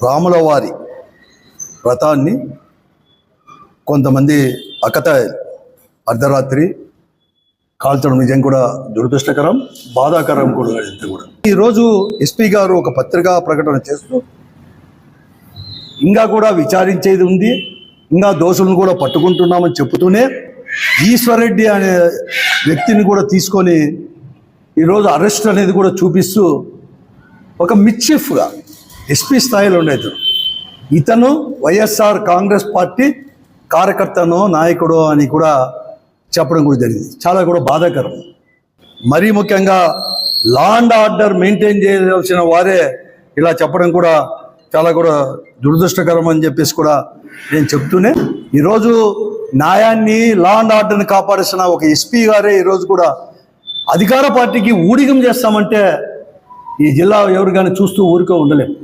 రాముల వారి వ్రతాన్ని కొంతమంది అక్కతాయిలు అర్ధరాత్రి కాల్చడం నిజం కూడా దురదృష్టకరం, బాధాకరం కూడా. ఈరోజు ఎస్పీ గారు ఒక పత్రికా ప్రకటన చేస్తూ ఇంకా కూడా విచారించేది ఉంది, ఇంకా దోషులను కూడా పట్టుకుంటున్నామని చెబుతూనే ఈశ్వరరెడ్డి అనే వ్యక్తిని కూడా తీసుకొని ఈరోజు అరెస్ట్ అనేది కూడా చూపిస్తూ ఒక మిస్చిఫ్గా ఎస్పీ స్థాయిలో ఉండేది ఇతను వైఎస్ఆర్ కాంగ్రెస్ పార్టీ కార్యకర్తనో నాయకుడో అని కూడా చెప్పడం కూడా జరిగింది. చాలా కూడా బాధాకరం. మరీ ముఖ్యంగా లా అండ్ ఆర్డర్ మెయింటైన్ చేయాల్సిన వారే ఇలా చెప్పడం కూడా చాలా కూడా దురదృష్టకరం అని చెప్పేసి కూడా నేను చెప్తూనే ఈరోజు న్యాయాన్ని లా అండ్ ఆర్డర్ని కాపాడాల్సిన ఒక ఎస్పీ గారే ఈరోజు కూడా అధికార పార్టీకి ఊడిగం చేస్తామంటే ఈ జిల్లా ఎవరు కానీ చూస్తూ ఊరికే ఉండలేము.